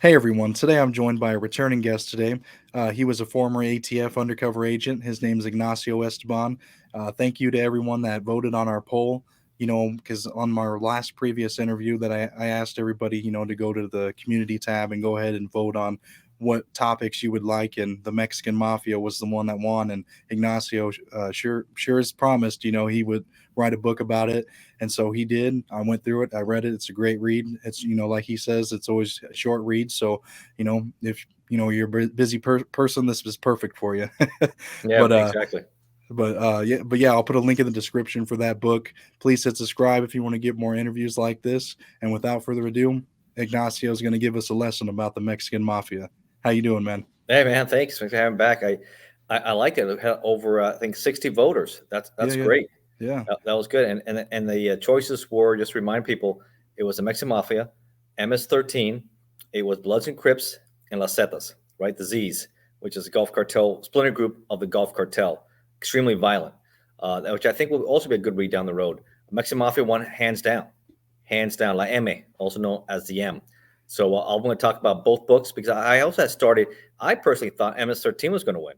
Hey everyone, today I'm joined by a returning guest today. He was a former ATF undercover agent. His name is Ignacio Esteban. Thank you to everyone that voted on our poll. Because on my last previous interview that I asked everybody, to go to the community tab and go ahead and vote on what topics you would like, and the Mexican Mafia was the one that won. And Ignacio, sure as promised, he would write a book about it, and so he did. I went through it. I read it. It's a great read. It's, like he says, it's always a short read. So, if you're a busy person, this is perfect for you. Yeah, but exactly. yeah, I'll put a link in the description for that book. Please hit subscribe if you want to get more interviews like this. And without further ado, Ignacio is going to give us a lesson about the Mexican Mafia. How you doing, man? Hey, man, thanks for having me back. I liked it. It had over I think 60 voters. Yeah, That's yeah, great. yeah. That was good. And the choices were, just to remind people, it was the Mexican Mafia, MS13, it was Bloods and Crips, and Las Zetas, right? The Z's, which is a Gulf cartel splinter group of the Gulf cartel, extremely violent, which I think will also be a good read down the road. Mexican Mafia won hands down, La M, also known as the M. So I'm going to talk about both books because I also had started. I personally thought MS13 was going to win.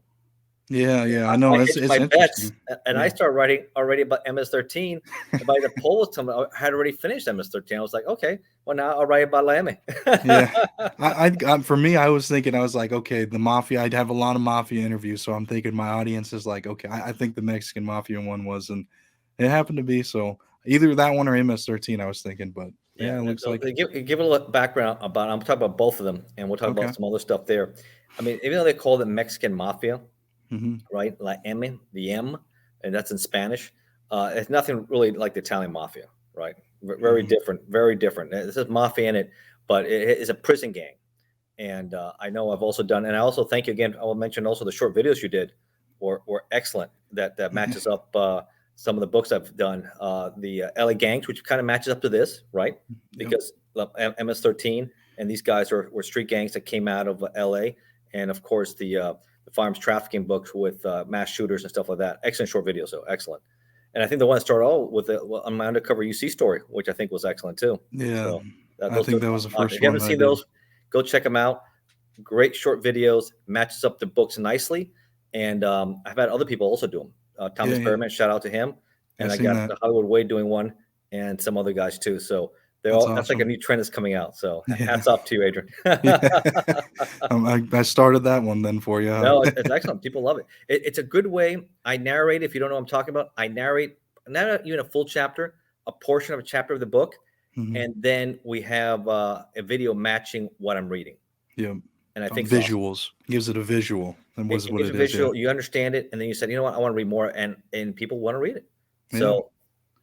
Yeah, yeah, I I know. hedged It's my bets, interesting. and I Yeah. started writing already about MS13. And by the poll was coming, I had already finished MS13. I was like, okay, well now I'll write about Miami. Yeah. For me, I was thinking, I was like, okay, the mafia, I'd have a lot of mafia interviews. So I'm thinking my audience is like, okay, I think the Mexican mafia one was, and it happened to be. So either that one or MS13, I was thinking, but Yeah. yeah, it looks So like, give a little background about. I'm talking about both of them, and we'll talk okay. about some other stuff there. I mean, even though they call it Mexican Mafia, Hmm. right? La M, the M, and that's in Spanish. It's nothing really like the Italian Mafia, right? Very Hmm. different, very different. This is mafia in it, but it is a prison gang. And I know I've also done, and I also thank you again. I will mention also the short videos you did were excellent. That matches up some of the books I've done. The LA Gangs, which kind of matches up to this, right? Yep. Because MS13 and these guys were street gangs that came out of LA, and of course the firearms trafficking books with mass shooters and stuff like that. Excellent short videos, so excellent. And I think the one that started all with on my undercover UC story, which I think was excellent too. Yeah. So I those think two, that was the if first you one haven't that I seen did. those, go check them out. Great short videos, matches up the books nicely. And I've had other people also do them. Yeah. Thomas Yeah. Berryman, shout out to him. I And I seen got that. the Hollywood Way doing one, and some other guys too. So That's that's like a awesome. new trend that's coming out. So Yeah. hats off to you, Adrian. Yeah. I started that one then for you, huh? No, it's excellent. People love it. It's a good way. I narrate, if you don't know what I'm talking about, I narrate not even a full chapter, a portion of a chapter of the book, Hmm. and then we have a video matching what I'm reading. Yeah. And I think it's awesome. Visuals gives it a visual, and was It what gives it a is. Yeah. visual, you understand it, and then you said, you know what, I want to read more, and people want to read it. Yeah. So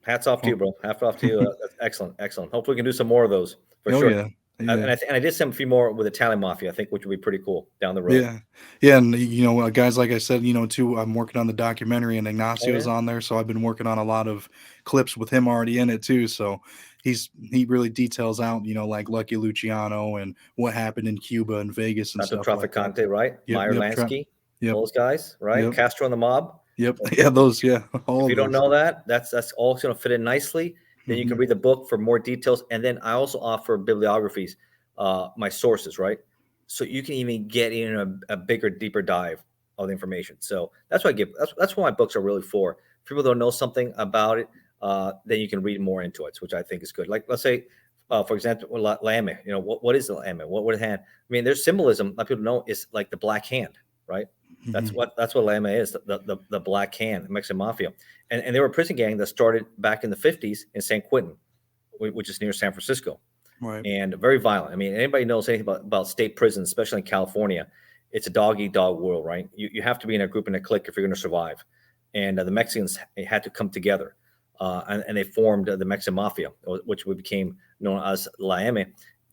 hats off to Well, you, bro. Hats off to you. That's excellent, excellent. Hopefully we can do some more of those for oh sure. yeah. And Yeah. I did some few more with Italian Mafia, I think, which would be pretty cool down the road. Yeah, yeah, and guys, like I said, too. I'm working on the documentary, and Oh Ignacio's yeah. on there, so I've been working on a lot of clips with him already in it too. So he really details out, like Lucky Luciano and what happened in Cuba and Vegas and Santo stuff like that. Traficante, right? Yep, Meyer yep, trap, Lansky, yep, those guys, right? yep, Castro and the mob. yep, yeah, those, yeah, all If you of don't those. know that, that's all going to fit in nicely. Then you can Hmm. read the book for more details. And then I also offer bibliographies, my sources, right? So you can even get in a bigger, deeper dive of the information. So that's what I give. That's what my books are really for. If people don't know something about it, then you can read more into it, which I think is good. Like let's say, for example, Lame. What is the Lame? What hand? I mean, there's symbolism. A lot of people know is like the black hand, right? Hmm. That's what Lame is, the black hand, the Mexican Mafia, and they were a prison gang that started back in the 50s in San Quentin, which is near San Francisco, Right. and very violent. I mean, anybody knows anything about state prisons, especially in California, it's a dog eat dog world, right? You have to be in a group and a clique if you're going to survive, and the Mexicans had to come together, and they formed the Mexican Mafia, which became known as La M,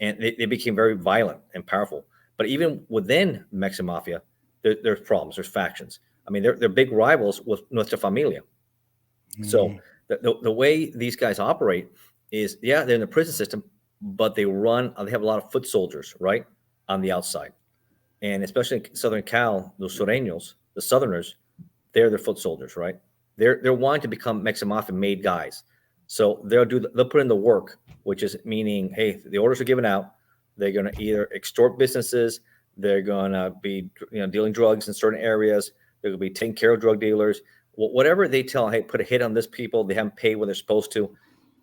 and they became very violent and powerful. But even within the Mexican Mafia, there's problems, there's factions. I mean, they're big rivals with Nuestra Familia. So Hmm. the way these guys operate is, yeah, they're in the prison system, but they have a lot of foot soldiers, right, on the outside. And especially in Southern Cal, those Sureños, the Southerners, they're their foot soldiers, right? They're wanting to become Mexican Mafia made guys. So they'll put in the work, which is meaning, hey, the orders are given out, They're going to either extort businesses, they're going to be dealing drugs in certain areas, they're going to be taking care of drug dealers. Whatever they tell, hey, put a hit on this people, they haven't paid what they're supposed to.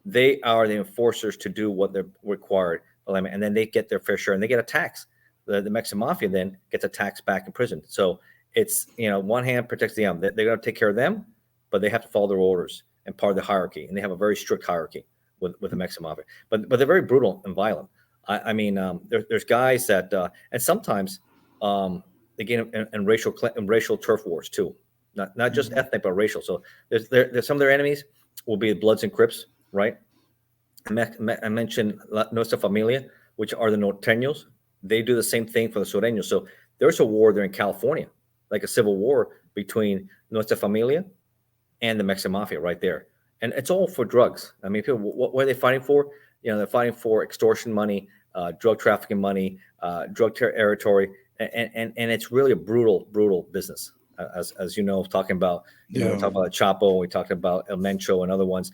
They are the enforcers to do what they're required, and then they get their fair share, and they get a tax. The Mexican Mafia then gets a tax back in prison. So it's, one hand protects the other. They're going to take care of them, but they have to follow their orders and part of the hierarchy. And they have a very strict hierarchy with the Mexican Mafia. But they're very brutal and violent. I mean, there's guys that, and sometimes they get in racial turf wars too, not just ethnic but racial. So there's some of their enemies will be the Bloods and Crips, right? I mentioned Nuestra Familia, which are the Norteños. They do the same thing for the Sureños. So there's a war there in California, like a civil war between Nuestra Familia and the Mexican Mafia right there. And it's all for drugs. I mean, people, what are they fighting for? They're fighting for extortion money, drug trafficking money, drug territory. And it's really a brutal business. As you know, talking about, we talked about Chapo, we talked about El Mencho and other ones.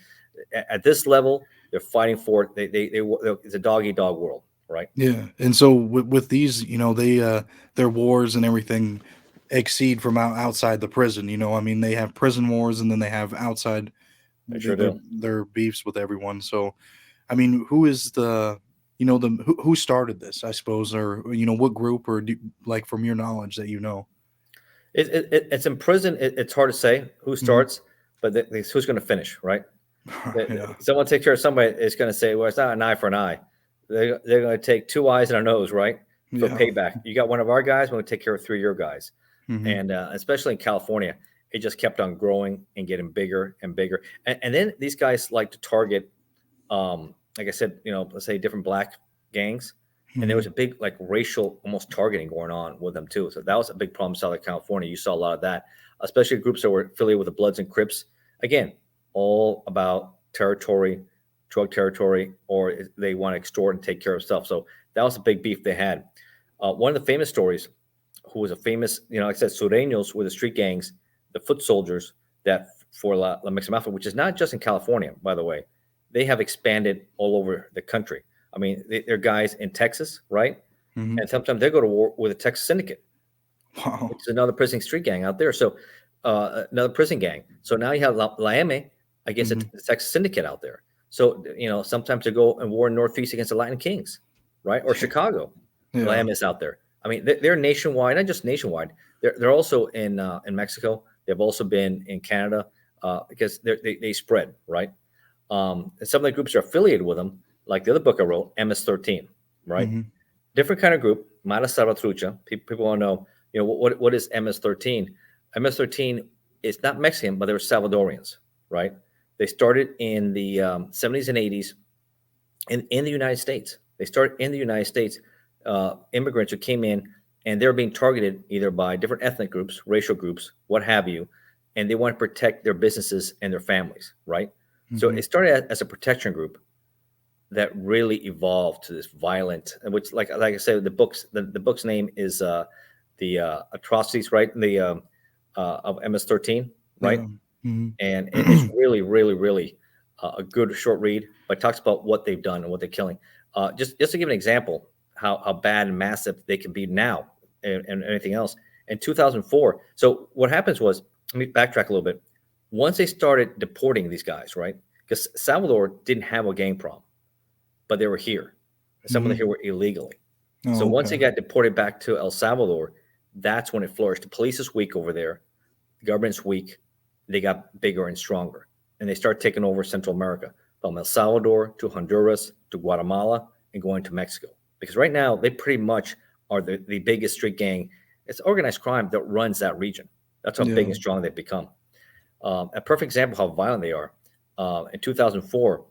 At this level, they're fighting for it. It's a dog-eat-dog world, right? Yeah. And so with these, they their wars and everything exceed from outside the prison. I mean, they have prison wars, and then they have outside They sure do. their beefs with everyone. So, I mean, who is who started this, I suppose, or what group, or like from your knowledge that It's in prison. It's hard to say who starts, but who's going to finish, right? Yeah. Someone takes care of somebody. It's going to say, well, it's not an eye for an eye. They're going to take 2 eyes and a nose, right, for payback. You got one of our guys, we're going to take care of 3 of your guys. And especially in California, it just kept on growing and getting bigger and bigger. And then these guys like to target, like I said, let's say different black gangs. And there was a big racial almost targeting going on with them too. So that was a big problem in Southern California. You saw a lot of that, especially groups that were affiliated with the Bloods and Crips. Again, all about territory, drug territory, or they want to extort and take care of stuff. So that was a big beef they had. One of the famous stories, who was a famous, like I said, Sureños were the street gangs, the foot soldiers that for La Mexican Mafia, which is not just in California, by the way. They have expanded all over the country. I mean, they're guys in Texas, right? And sometimes they go to war with a Texas syndicate, which is another prison street gang out there. So another prison gang. So now you have La M, I guess, the Texas syndicate out there. So, sometimes they go and war in Northeast against the Latin Kings, right? Or Chicago. La M is out there. I mean, they're nationwide, not just nationwide. They're also in Mexico. They've also been in Canada because they spread, right? And some of the groups are affiliated with them, like the other book I wrote, MS13, right? Different kind of group, Mara Salvatrucha. People want to know, what is MS13? MS13 is not Mexican, but they were Salvadorians, right? They started in the 70s and 80s in the United States. They started in the United States, immigrants who came in, and they're being targeted either by different ethnic groups, racial groups, what have you, and they want to protect their businesses and their families, right? So it started as a protection group that really evolved to this violent, which, like I said, the book's name is the atrocities, right? The of MS13, right? And it's really, really, really a good short read, but it talks about what they've done and what they're killing. Just to give an example, how bad and massive they can be now, and anything else. In 2004, so what happens was, let me backtrack a little bit. Once they started deporting these guys, right? Because Salvador didn't have a gang problem, but they were here. Some of them here were illegally. So once they got deported back to El Salvador, that's when it flourished. The police is weak over there. The government's weak. They got bigger and stronger. And they start taking over Central America, from El Salvador to Honduras to Guatemala and going to Mexico. Because right now, they pretty much are the biggest street gang. It's organized crime that runs that region. That's how big and strong they've become. A perfect example of how violent they are. In 2004,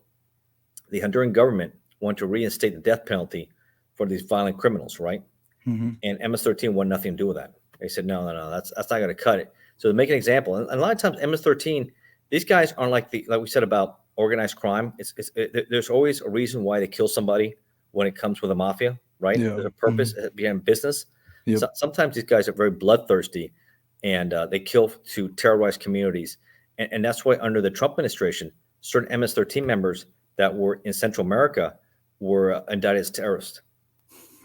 the Honduran government wanted to reinstate the death penalty for these violent criminals, right? And MS-13 wanted nothing to do with that. They said, no, that's not going to cut it. So to make an example, and a lot of times MS-13, these guys aren't like we said about organized crime. There's always a reason why they kill somebody when it comes with a mafia, right? There's a purpose behind business. So sometimes these guys are very bloodthirsty, and they kill to terrorize communities. And that's why under the Trump administration, certain MS-13 members that were in Central America were indicted as terrorists.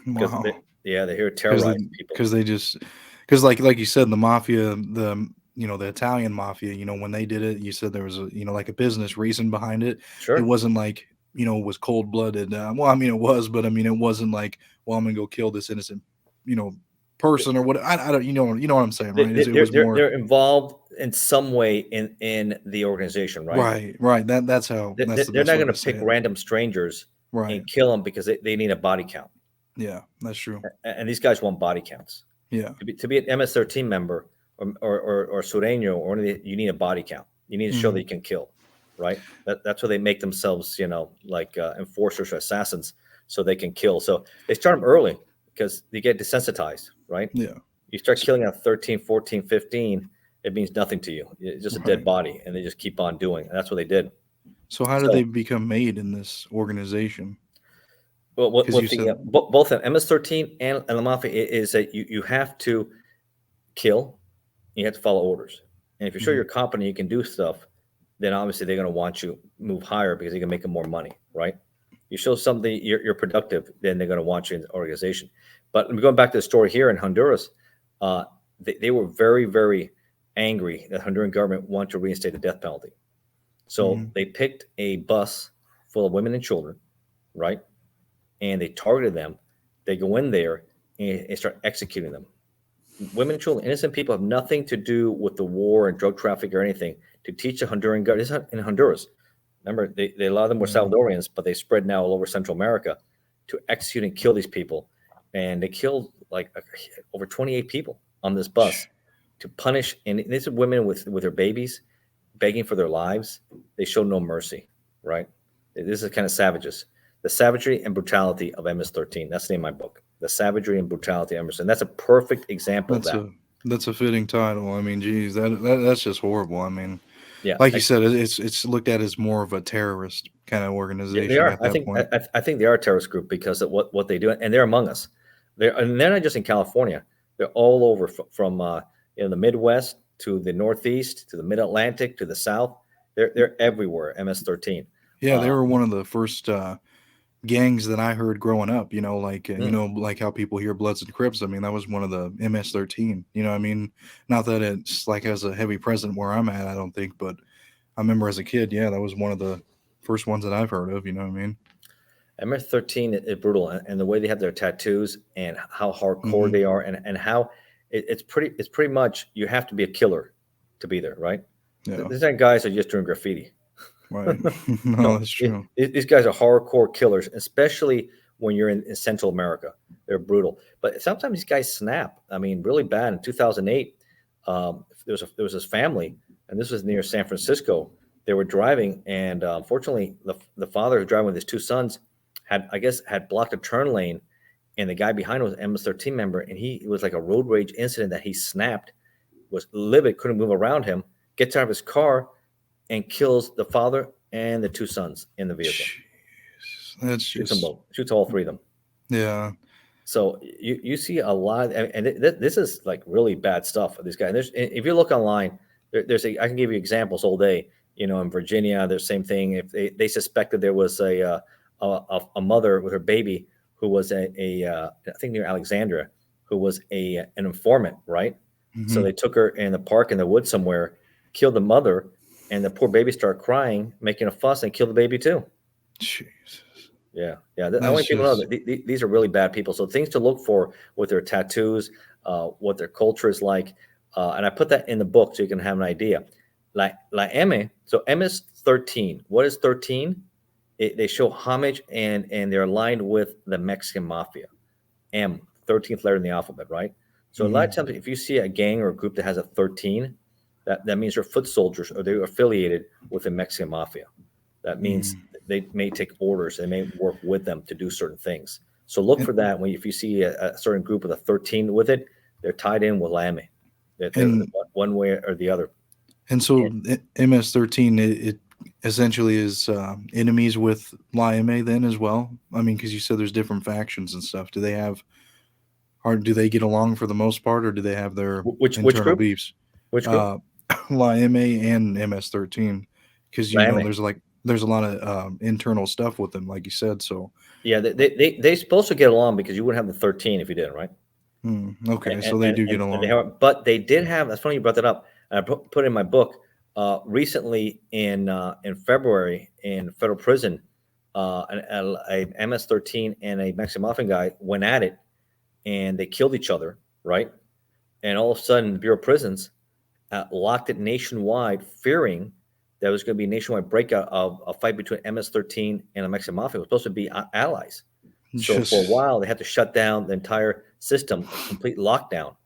because Wow. they're here to Because terrorize people. they just because like you said, the mafia, the Italian mafia, when they did it, you said there was a like a business reason behind it. It Sure. wasn't like it was cold blooded. Well, I mean it was, but I mean it wasn't like, well, I'm gonna go kill this innocent you know person or what. I don't you know what I'm saying, right? It was more They're involved in some way in the organization, right? right. That's the They're best not way going to to say pick it. random strangers Right. and kill them because they need a body count. Yeah, that's true. And these guys want body counts. Yeah. To be an MS-13 member or Sureño or any, you need a body count. You need to show that Hmm. you can kill, right? That's why they make themselves, like enforcers or assassins, so they can kill. So they start them early because they get desensitized, right? Yeah. You start killing at 13, 14, 15, it means nothing to you. It's just a dead Right. body, and they just keep on doing. And that's what they did. So how did they So, become made in this organization? well, Because you with the said both MS-13 and the Mafia is that you have to kill, you have to follow orders. And if you show mhm. you're competent, you can do stuff, then obviously they're going to want you move higher because you can make them more money, right? You show something you're productive, then they're going to want you in the organization. But going back to the story here in Honduras, uh, they were very, very angry that the Honduran government wanted to reinstate the death penalty. So Mhm. they picked a bus full of women and children, right? And they targeted them. They go in there and start executing them. Women and children, innocent people, have nothing to do with the war and drug traffic or anything. To teach the Honduran government, this is in Honduras. Remember, a lot of them were Yeah. Salvadorians, but they spread now all over Central America to execute and kill these people. And they killed like over 28 people on this bus to punish. And these are women with their babies begging for their lives. They show no mercy, right? This is kind of savages. The savagery and brutality of MS-13. That's the name of my book. The savagery and brutality of MS-13. That's a perfect example of That's that. a fitting title. I mean, geez, that's just horrible. I mean, Yeah, like you said, it's looked at as more of a terrorist kind of they organization are. at that point. I think they are a terrorist group because of what they do, and they're among us. They're not just in California. They're all over from the Midwest to the Northeast to the Mid Atlantic to the South. They're everywhere. MS-13. Yeah, they Uh, were one of the first gangs that I heard growing up. mm, Like how people hear Bloods and Crips. I mean, that was one of the MS-13. I mean, not that it's like has a heavy present where I'm at. I don't think, but I remember as a kid, yeah, that was one of the first ones that I've heard of. You know what I mean? MS-13 is brutal, and the way they have their tattoos and how hardcore Hmm. they are, and how it's pretty much you have to be a killer to be there, right? Yeah. These aren't guys that are just doing graffiti. Right. No, No, that's true. these guys are hardcore killers, especially when you're in Central America. They're brutal, but sometimes these guys snap. I mean, really bad. In 2008, there was this family, and this was near San Francisco. They were driving, and unfortunately, the father who was driving with his two sons had blocked a turn lane, and the guy behind was an MS-13 member, and it was like a road rage incident that he snapped, was livid, couldn't move around him, gets out of his car, and kills the father and the two sons in the vehicle. Jeez, that's Shoots them just both. Shoots all three of them. yeah. So you see a lot, and this is like really bad stuff. This guy. And if you look online, I can give you examples all day. In Virginia, there's same thing. If they suspected there was a mother with her baby who was I think near Alexandria, who was an informant, right? So Hmm. they took her in the park in the woods somewhere, killed the mother, and the poor baby started crying, making a fuss, and killed the baby too. Jesus, Yeah, yeah. I that's want people to know just that these are really bad people. So things to look for with their tattoos, what their culture is like, and I put that in the book so you can have an idea. La M, so MS-13. What is 13? They show homage and they're aligned with the Mexican Mafia. M, 13th letter in the alphabet, right? So a lot of hmm times, if you see a gang or a group that has a 13, that means they're foot soldiers or they're affiliated with the Mexican Mafia. That means hmm they may take orders. They may work with them to do certain things. So look and for that if you see a certain group with a 13 with it, they're tied in with Lame. They're and one way or the other. and so And MS-13 it essentially is enemies with LIMA then as well. I mean, because you said there's different factions and stuff. Do they get along for the most part, or do they have their which internal group? beefs? Which group? Uh, LIMA and MS-13, because Lame. there's like there's a lot of internal stuff with them, like you said. So Yeah, they're supposed to get along because you wouldn't have the 13 if you didn't, right? okay, so they do get And they along. have, but they did have. That's funny you brought that up. And I put in my book recently in February in federal prison, a MS-13 and a Mexican Mafia guy went at it, and they killed each other, right? And all of a sudden, the Bureau of Prisons locked it nationwide, fearing that was going to be a nationwide breakout of a fight between MS-13 and the Mexican Mafia. It was supposed to be allies. So for a Just while, they had to shut down the entire system, a complete lockdown,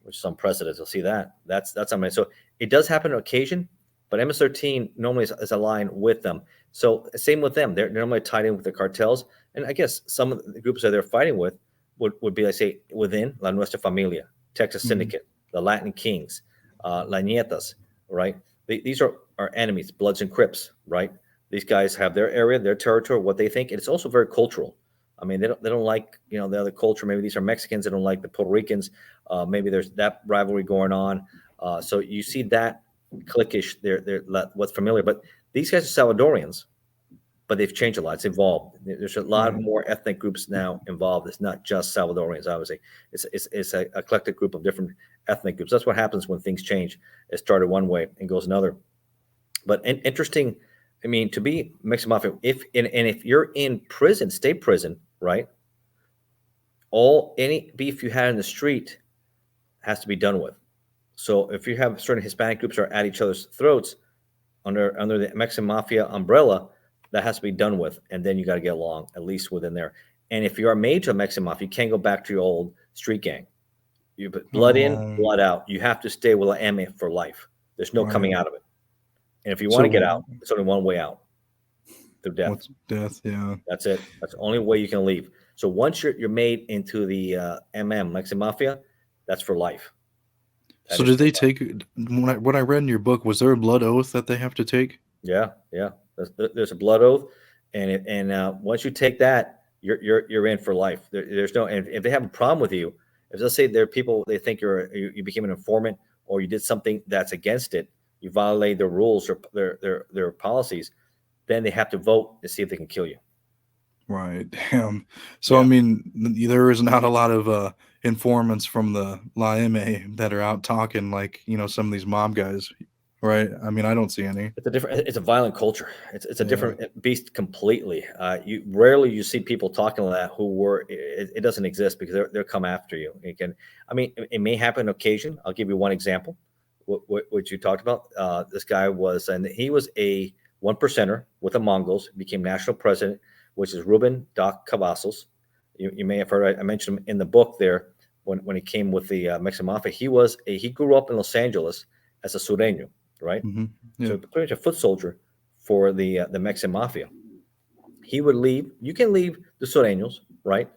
which is unprecedented. You'll see that. That's amazing. So it does happen on occasion, but MS-13 normally is aligned with them. So same with them. They're normally tied in with the cartels. And I guess some of the groups that they're fighting with would be, let's say, within La Nuestra Familia, Texas Syndicate, the Latin Kings, La Nietas, right? These are our enemies, Bloods and Crips, right? These guys have their area, their territory, what they think. And it's also very cultural. I mean, they don't like, the other culture. Maybe these are Mexicans. They don't like the Puerto Ricans. Maybe there's that rivalry going on. So you see that cliquish. They're what's familiar. But these guys are Salvadorians, but they've changed a lot. It's evolved. There's a lot more ethnic groups now involved. It's not just Salvadorians. Obviously, it's a eclectic group of different ethnic groups. That's what happens when things change. It started one way and goes another. But interesting. I mean, to be Mexican Mafia, if you're in prison, state prison, right? Any beef you had in the street has to be done with. So if you have certain Hispanic groups are at each other's throats under the Mexican Mafia umbrella, that has to be done with, and then you got to get along at least within there. And if you are made to a Mexican Mafia, you can't go back to your old street gang. You put blood in, blood out. You have to stay with a MA for life. There's no coming out of it. And if you want to get out, it's only one way out, through death. What's death? Yeah, that's it. That's the only way you can leave. So once you're made into the Mexican Mafia, that's for life. So did they take what I read in your book? Was there a blood oath that they have to take? Yeah. There's a blood oath, and once you take that, you're in for life. There's no, and if they have a problem with you, if let's say there are people they think you became an informant or you did something that's against it, you violate their rules or their policies, then they have to vote to see if they can kill you. Right. Damn. So I mean, there is not a lot of informants from the La M that are out talking like some of these mob guys, right? I mean, I don't see any. It's a violent culture. It's a different beast completely. You see people talking like that it doesn't exist because they'll come after you. It may happen on occasion. I'll give you one example. What you talked about. This guy he was a 1%er with the Mongols, became national president, which is Ruben Doc Cavazos. You may have heard, I mentioned him in the book there when he came with the Mexican Mafia. He grew up in Los Angeles as a sureño, right? Yeah. So pretty much a foot soldier for the Mexican Mafia. He would leave. You can leave the sureños, right?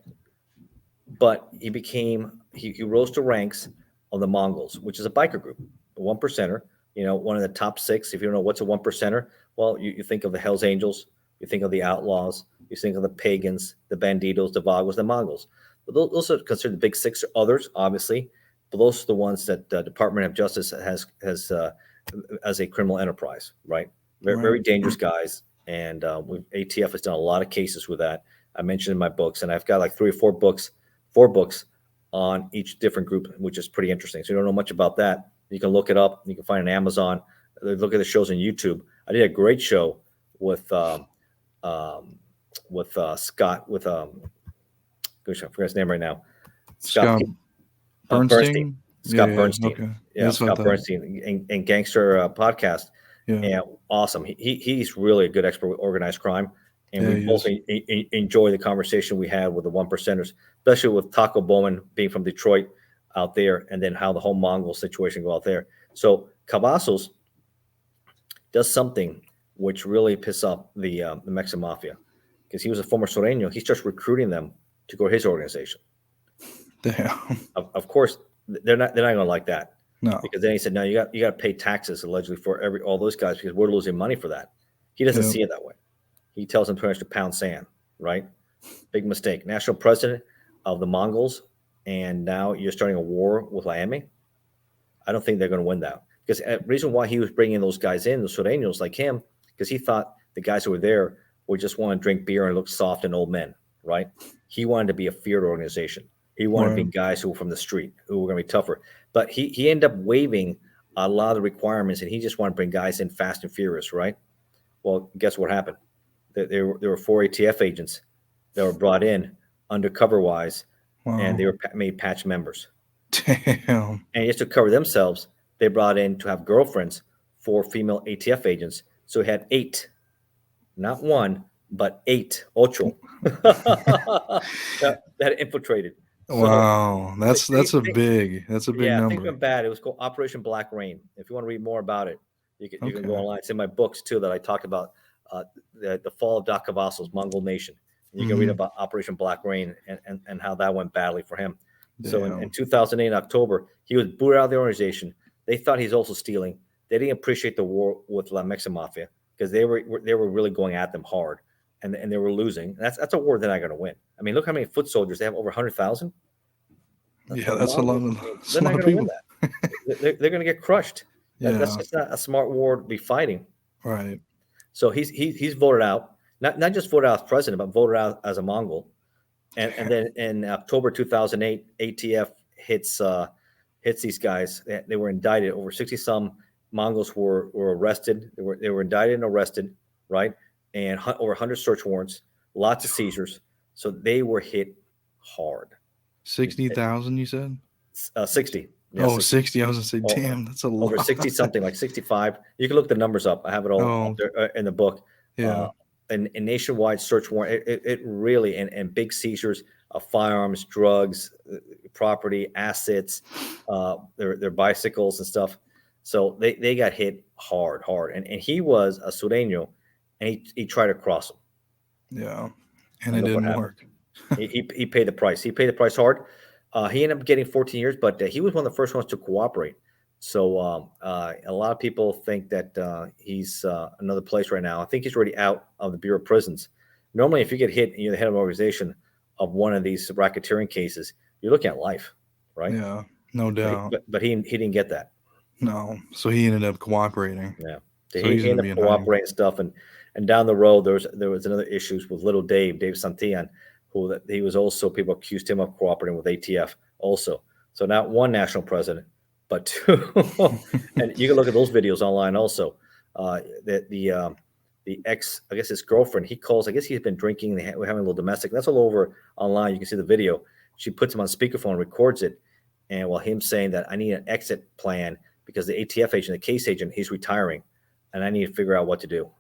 But he rose to ranks of the Mongols, which is a biker group, a 1%er. One of the top 6. If you don't know what's a 1%er, well, you think of the Hells Angels, you think of the Outlaws, you think of the Pagans, the Bandidos, the Vagos, the Mongols. But those are considered the big 6. Others, obviously, but those are the ones that the Department of Justice has as a criminal enterprise, right? Very dangerous guys, and ATF has done a lot of cases with that. I mentioned in my books, and I've got like 3 or 4 books on each different group, which is pretty interesting. So you don't know much about that, you can look it up. You can find it on Amazon. Look at the shows on YouTube. I did a great show with Scott I forget his name right now. Scott Bernstein. Scott Bernstein. Okay. Yeah, Scott Bernstein and Gangster podcast. Yeah. And awesome. He's really a good expert with organized crime. And we both enjoy the conversation we had with the 1%ers, especially with Taco Bowman being from Detroit out there, and then how the whole Mongol situation go out there. So Cavazos does something which really piss off the Mexican Mafia, because he was a former Sureño. He starts recruiting them to go to his organization. Damn. Of course, they're not going to like that. No. Because then he said, no, you got to pay taxes allegedly for all those guys, because we're losing money for that. He doesn't see it that way. He tells them to pound sand, right? Big mistake. National president of the Mongols, and now you're starting a war with Miami. I don't think they're going to win that. Because the reason why he was bringing those guys in, the Sureños like him, because he thought the guys who were there would just want to drink beer and look soft and old men, right? He wanted to be a feared organization. He wanted to be guys who were from the street, who were going to be tougher. But he ended up waiving a lot of the requirements, and he just wanted to bring guys in fast and furious, right? Well, guess what happened? There were 4 ATF agents that were brought in undercover wise, and they were made patch members. Damn. And just to cover themselves, they brought in to have girlfriends 4 female ATF agents. So he had 8, not 1, but 8, ocho, that infiltrated. Wow, that's a big Yeah, number. things went bad. It was called Operation Black Rain. If you want to read more about it, you can go online. It's in my books too that I talked about the fall of Cavazos, Mongol nation. And you can read about Operation Black Rain and how that went badly for him. So in 2008 October, he was booted out of the organization. They thought he's also stealing. They didn't appreciate the war with La Mexican Mafia because they were really going at them hard, and they were losing. That's a war they're not going to win. I mean, look how many foot soldiers they have, over 100,000. That's a lot of they're not going to win that. They're going to get crushed. That's just not a smart war to be fighting. Right. So he's voted out, not just voted out as president, but voted out as a Mongol. And then in October 2008, ATF hits these guys. They were indicted. Over 60-some Mongols were arrested. They were indicted and arrested, right? And over 100 search warrants, lots of seizures. So they were hit hard. 60,000, you said? 60. Yeah, 60. I was going to say, damn, that's a lot. Over 60 something, like 65. You can look the numbers up. I have it all up there, in the book. Yeah. And nationwide search warrant, it really, and big seizures of firearms, drugs, property, assets, their bicycles and stuff. So they got hit hard. And he was a Sureño, and he tried to cross them. Yeah. And it didn't work. He paid the price. He paid the price hard. He ended up getting 14 years, but he was one of the first ones to cooperate. So a lot of people think that he's another place right now. I think he's already out of the Bureau of Prisons. Normally, if you get hit and you're the head of an organization of one of these racketeering cases, you're looking at life, right? Yeah, no doubt. But he didn't get that. No, so he ended up cooperating. Yeah, so he ended up cooperating stuff, and down the road there was another issues with little Dave Santillan, who he was also, people accused him of cooperating with ATF also. So not one national president, but 2. And you can look at those videos online also. The ex, I guess his girlfriend, he calls, I guess he's been drinking, we're having a little domestic. That's all over online. You can see the video. She puts him on speakerphone, records it. And while him saying that I need an exit plan because the ATF agent, the case agent, he's retiring and I need to figure out what to do.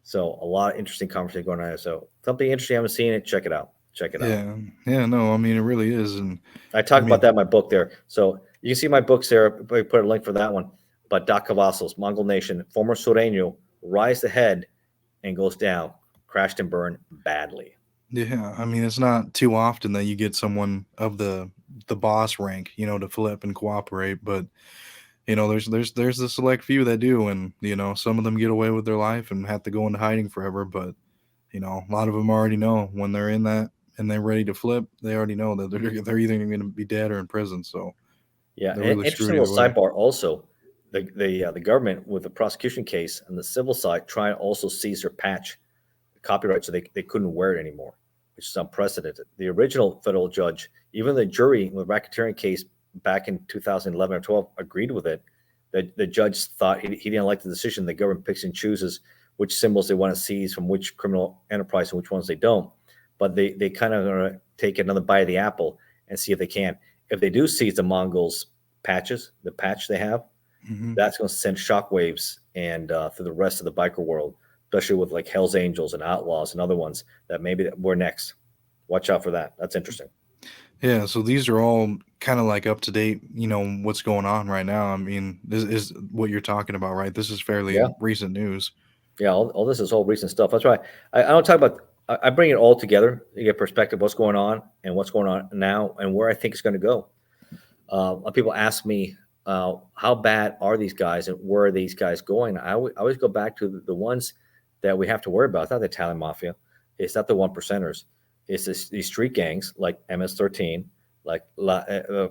So a lot of interesting conversation going on there. So something interesting. I haven't seen it. Check it out. Yeah. No, I mean, it really is. And I talk about that in my book there. So you can see my books there. I put a link for that one. But Cavazos, Mongol nation, former Sureño, rise ahead and goes down, crashed and burned badly. Yeah. I mean, it's not too often that you get someone of the boss rank, to flip and cooperate. But, there's the select few that do. And, some of them get away with their life and have to go into hiding forever. But, a lot of them already know when they're in that and they're ready to flip, they already know that they're either going to be dead or in prison. So, yeah, and really interesting little sidebar also, the government with the prosecution case and the civil side trying to also seize their patch copyright so they couldn't wear it anymore, which is unprecedented. The original federal judge, even the jury with the racketeering case back in 2011 or 12 agreed with it. The judge thought he didn't like the decision. The government picks and chooses which symbols they want to seize from which criminal enterprise and which ones they don't. But they kind of going to take another bite of the apple and see if they can. If they do seize the Mongols patches, the patch they have, that's going to send shockwaves and through the rest of the biker world, especially with like Hell's Angels and Outlaws and other ones that maybe we're next. Watch out for that. That's interesting. Yeah, so these are all kind of like up to date, what's going on right now. I mean, this is what you're talking about, right? This is fairly recent news. Yeah, all this is all recent stuff. That's why I don't talk about, I bring it all together to get perspective, what's going on and what's going on now and where I think it's going to go. People ask me, how bad are these guys and where are these guys going? I always go back to the ones that we have to worry about. It's not the Italian Mafia. It's not the 1%ers. It's these street gangs like MS13, like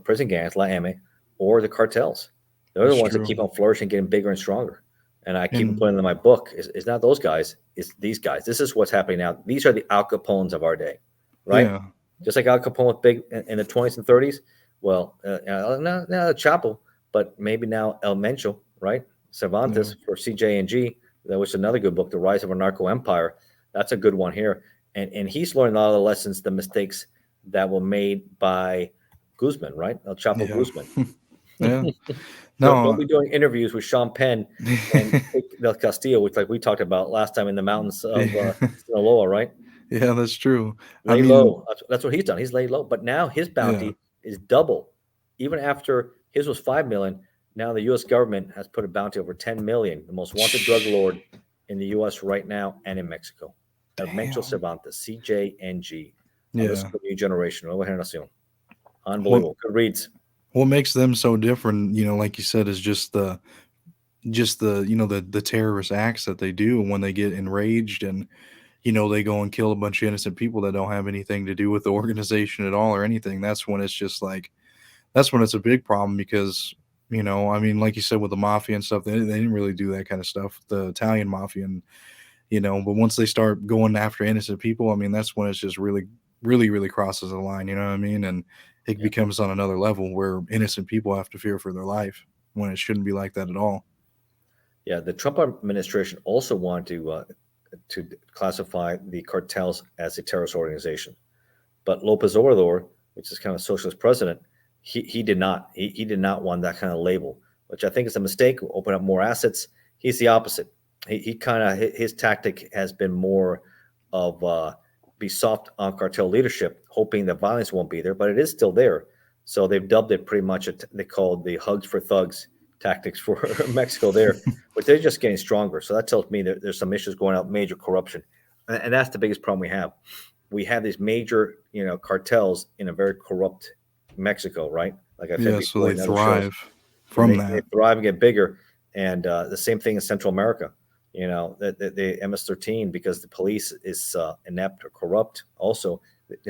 prison gangs, La M, or the cartels. They're the ones that keep on flourishing, getting bigger and stronger. And I keep And putting in my book. It's not those guys. It's these guys. This is what's happening now. These are the Al Capones of our day, right? yeah, Just like Al Capone was big in the 20s and 30s. Well, not Chapo, but maybe now El Mencho, right? yeah, Cervantes for CJ&G. That was another good book, The Rise of a Narco Empire. That's a good one here. And he's learned a lot of the lessons, the mistakes that were made by Guzman, right? El Chapo yeah, Guzman. yeah. Don't No, be doing interviews with Sean Penn and Del Castillo, which like we talked about last time in the mountains of yeah, Sinaloa, right? yeah, that's true. I Lay mean, low. That's what he's done. He's laid low. But now his yeah, bounty is double. Even after his was 5 million, now the U.S. government has put a bounty over 10 million. The most wanted drug lord in the U.S. right now and in Mexico. El Mencho damn, Cervantes, CJNG. Now this is yeah. the new generation. Nueva generación. What Unbelievable. Good reads. what makes them so different? Like you said, is just the the terrorist acts that they do when they get enraged, and they go and kill a bunch of innocent people that don't have anything to do with the organization at all or anything. That's when it's just like that's when it's a big problem because I mean, like you said with the mafia and stuff, they didn't really do that kind of stuff. The Italian mafia, and but once they start going after innocent people, I mean, that's when it's just really, really, really crosses the line. You know what I mean? And it Yeah. becomes on another level where innocent people have to fear for their life when it shouldn't be like that at all. Yeah. The Trump administration also wanted to classify the cartels as a terrorist organization. But Lopez Obrador, which is kind of a socialist president, he did not. He did not want that kind of label, which I think is a mistake. Open up more assets. He's the opposite. He kind of his tactic has been more of be soft on cartel leadership, hoping that violence won't be there, but it is still there. So they've dubbed it pretty much. They called the hugs for thugs tactics for Mexico there, but they're just getting stronger. So that tells me that there's some issues going out, major corruption, and that's the biggest problem we have. We have these major, cartels in a very corrupt Mexico, right? Like I said Yeah, so before they in other shows, thrive and from they that. thrive and get bigger. And the same thing in Central America. The MS13 because the police is inept or corrupt. Also,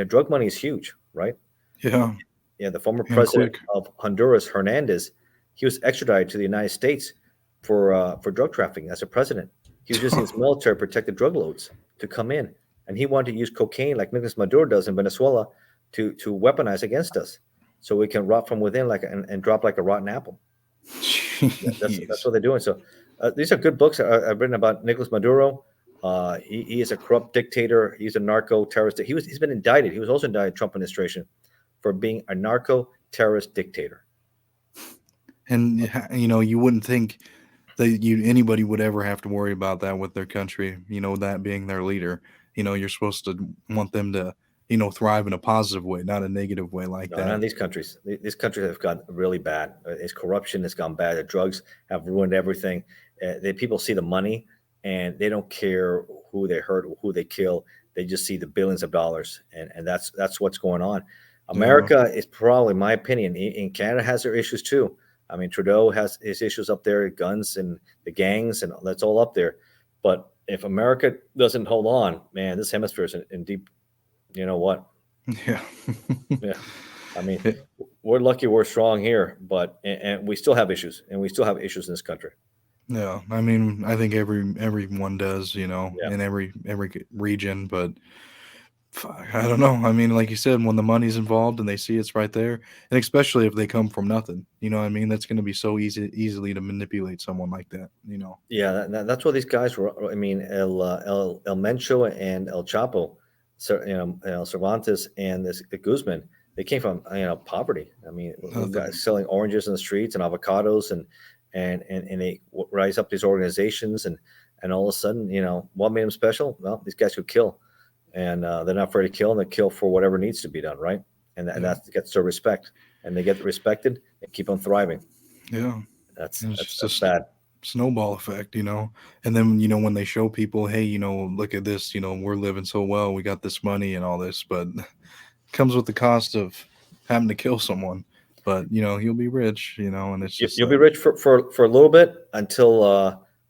drug money is huge, right? Yeah, Yeah, the former and president quick. of Honduras, Hernandez, he was extradited to the United States for drug trafficking as a president. He was using his military protected drug loads to come in, and he wanted to use cocaine like Nicolas Maduro does in Venezuela to weaponize against us, so we can rot from within and drop like a rotten apple. That's Jeez. what they're doing. So these are good books I've written about Nicolas Maduro. He is a corrupt dictator. He's a narco terrorist. He's been indicted. He was also indicted in the Trump administration for being a narco terrorist dictator. And you wouldn't think that anybody would ever have to worry about that with their country, that being their leader. You're supposed to want them to, thrive in a positive way, not a negative way like No, none that. of these countries. These countries have gone really bad. It's corruption has gone bad. The drugs have ruined everything. People see the money and they don't care who they hurt, who they kill. They just see the billions of dollars, and that's what's going on. Yeah. America is probably, in my opinion, in Canada has their issues too. I mean, Trudeau has his issues up there, guns and the gangs, and that's all up there. But if America doesn't hold on, man, this hemisphere is in deep. You know what? Yeah. Yeah. I mean, we're lucky we're strong here, but and we still have issues, and we still have issues in this country. Yeah, I mean, I think everyone does, Yeah. in every region, but fuck, I don't know. I mean, like you said, when the money's involved and they see it's right there, and especially if they come from nothing, what I mean? That's going to be so easily to manipulate someone like that. Yeah, that's what these guys were. I mean, El Mencho and El Chapo, Cervantes and this Guzman. They came from poverty. I mean, Nothing. guys selling oranges in the streets and avocados, and they rise up these organizations, and all of a sudden, what made them special? Well, these guys could kill, and they're not afraid to kill, and they kill for whatever needs to be done, right? And Yeah, that gets their respect, and they get respected and keep on thriving. yeah. That's And it's that's just a that's bad. snowball effect. And then when they show people, hey, look at this, we're living so well, we got this money and all this, but comes with the cost of having to kill someone. But you'll be rich, and it's just You'll be like rich for a little bit until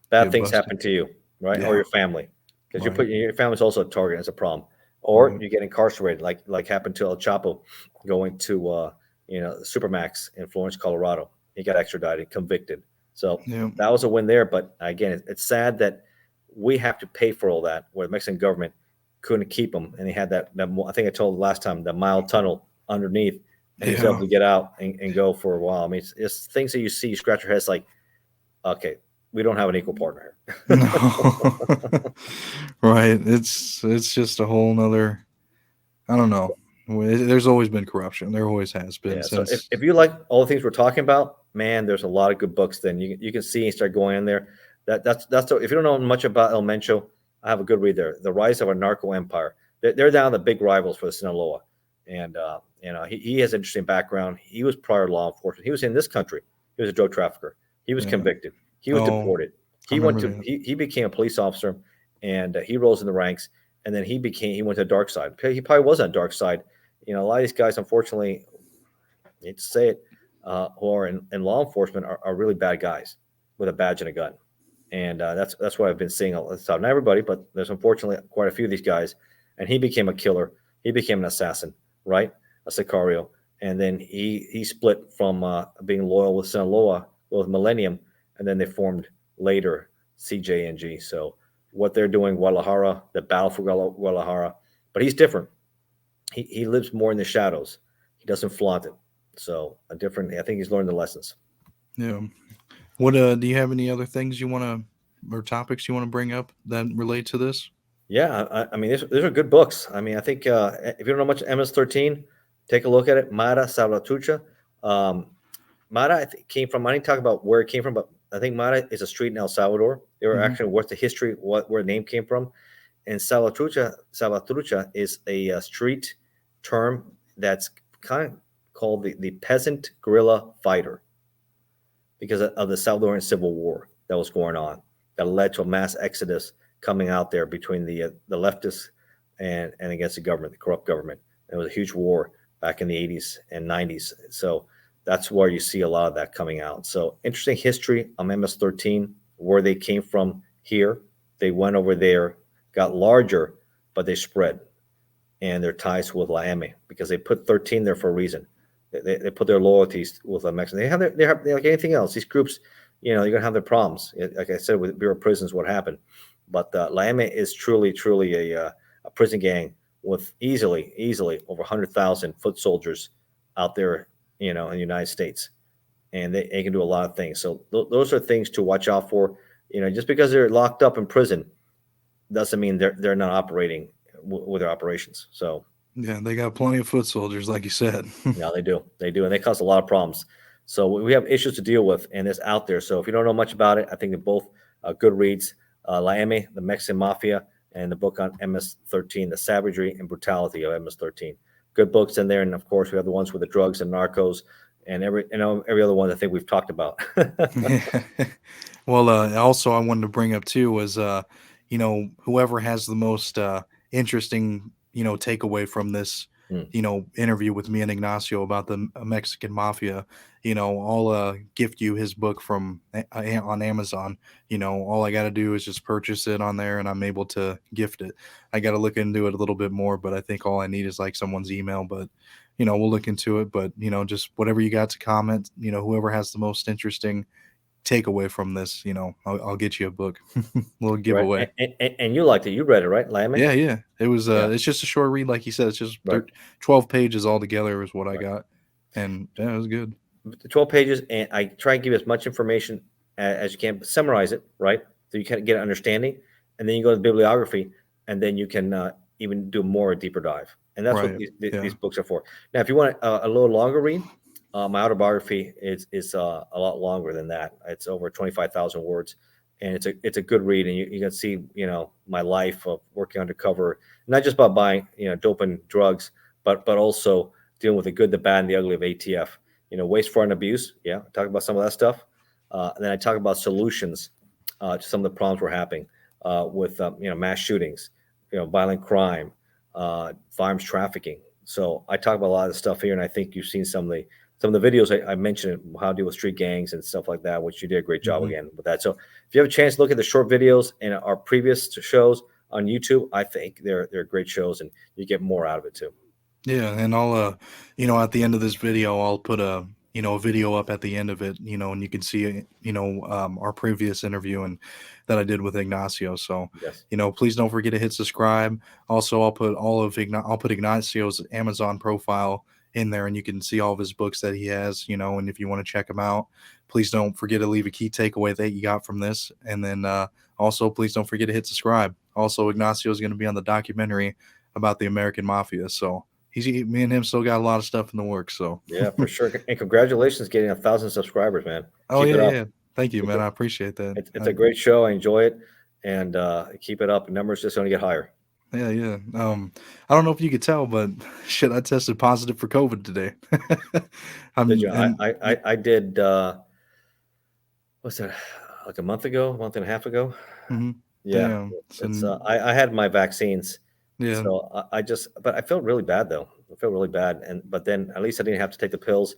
bad get things busted. happen to you, right, or Yeah, your family, because right, your family's also a target as a problem, or right. you get incarcerated, like happened to El Chapo, going to Supermax in Florence, Colorado. He got extradited, convicted. So Yeah. that was a win there. But again, it's sad that we have to pay for all that, where the Mexican government couldn't keep him, and he had that I think I told last time, the mile tunnel underneath, and he was able Yeah. to get out and go for a while. I mean, it's things that you see, you scratch your head. It's like, okay, we don't have an equal partner here. No. Right. It's just a whole nother. I don't know. There's always been corruption. There always has been Yeah. So since. if you like all the things we're talking about, man, there's a lot of good books. Then you can see and start going in there. If you don't know much about El Mencho, I have a good read there. The Rise of a Narco Empire. They're down the big rivals for the Sinaloa, and he has an interesting background. He was prior law enforcement. He was in this country. He was a drug trafficker. He was Yeah. convicted. He was Oh, deported. I He went remember to that. he became a police officer, and he rose in the ranks. And then he went to the dark side. He probably was on the dark side. A lot of these guys, unfortunately, I hate to say it, who are in law enforcement are really bad guys with a badge and a gun, and that's what I've been seeing all the time. Not everybody, but there's unfortunately quite a few of these guys. And he became a killer. He became an assassin, right? A sicario, and then he split from being loyal with Sinaloa with Millennium, and then they formed later CJNG. So what they're doing, Guadalajara, the battle for Guadalajara, but he's different. He lives more in the shadows. He doesn't flaunt it. So a different. I think he's learned the lessons. Yeah. What do you have any other things you want to or topics you want to bring up that relate to this? Yeah, I mean, these are good books. I mean, I think if you don't know much MS13, take a look at it. Mara Salvatrucha. Um, Mara, I think, came from. I didn't talk about where it came from, but I think Mara is a street in El Salvador. They were Hmm. actually what's the history, where the name came from. And Salvatrucha is a street term that's kind of called the peasant guerrilla fighter, because of the Salvadoran Civil War that was going on, that led to a mass exodus coming out there between the leftists and against the government, the corrupt government. It was a huge war back in the 80s and 90s. So that's where you see a lot of that coming out. So interesting history on MS-13, where they came from here. They went over there, got larger, but they spread, and their ties with La M, because they put 13 there for a reason. They put their loyalties with the Mexicans. They like anything else. These groups, you're gonna have their problems. Like I said, with Bureau of Prisons, what happened? But La M is truly a prison gang with easily over 100,000 foot soldiers out there, in the United States, and they can do a lot of things. So those are things to watch out for. Just because they're locked up in prison doesn't mean they're not operating with their operations. So Yeah, they got plenty of foot soldiers, like you said. yeah, they do, and they cause a lot of problems. So we have issues to deal with, and it's out there. So if you don't know much about it, I think they're both good reads. La M, the Mexican Mafia, and the book on MS-13, the savagery and brutality of MS-13. Good books in there, and of course we have the ones with the drugs and narcos, and every other one I think we've talked about. Yeah. Well, also I wanted to bring up too was whoever has the most interesting takeaway from this Mm, interview with me and Ignacio about the Mexican Mafia. I'll gift you his book from on Amazon. All I got to do is just purchase it on there, and I'm able to gift it. I got to look into it a little bit more, but I think all I need is like someone's email. But we'll look into it. But just whatever you got to comment. Whoever has the most interesting takeaway from this, I'll get you a book, little right, giveaway. and you liked it. You read it, right, La M? Yeah, yeah. It was Yeah, it's just a short read, like you said. It's just right, 12 pages altogether is what I right. got, and yeah, it was good. The 12 pages, and I try and give as much information as you can, but summarize it, right? So you can get an understanding, and then you go to the bibliography, and then you can even do more deeper dive. And that's what Right. Yeah. these books are for. Now, if you want a little longer read, my autobiography is a lot longer than that. It's over 25,000 words, and it's a good read, and you can see my life of working undercover, not just about buying dope and drugs, but also dealing with the good, the bad, and the ugly of ATF. Waste, fraud, and abuse. Yeah, I talk about some of that stuff. And then I talk about solutions to some of the problems we're having with mass shootings, violent crime, firearms trafficking. So I talk about a lot of the stuff here, and I think you've seen some of the videos I mentioned, how to deal with street gangs and stuff like that, which you did a great job Hmm. again with that. So if you have a chance to look at the short videos and our previous shows on YouTube, I think they're great shows, and you get more out of it too. Yeah, and I'll at the end of this video, I'll put a video up at the end of it, and you can see, our previous interview and that I did with Ignacio. So, Yes. please don't forget to hit subscribe. Also, I'll put Ignacio's Amazon profile in there, and you can see all of his books that he has, and if you want to check them out, please don't forget to leave a key takeaway that you got from this. And then also, please don't forget to hit subscribe. Also, Ignacio is going to be on the documentary about the American Mafia. So, me and him still got a lot of stuff in the works. So, Yeah, for sure. And congratulations getting 1,000 subscribers, man. oh Keep yeah, it up. yeah. Thank you, Keep man. it. I appreciate that. It's a great show. I enjoy it, and keep it up. Numbers just going to get higher. Yeah, yeah. I don't know if you could tell, but shit, I tested positive for COVID today. Did you? And I did. What's that? Like a month and a half ago. mhm, Yeah, damn. it's. And I had my vaccines, yeah, so but I felt really bad though. I felt really bad, but then at least I didn't have to take the pills,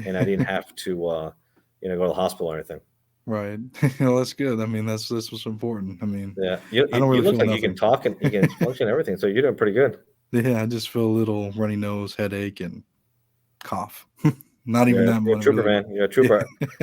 and I didn't have to, go to the hospital or anything. right. Well, that's good. I mean, this was important. I mean, Yeah, you I don't you really look feel like you can nothing. talk and you can function and everything, so you're doing pretty good. Yeah, I just feel a little runny nose, headache, and cough. Not even Yeah, that you're a much, trooper, really. man. You're a trooper.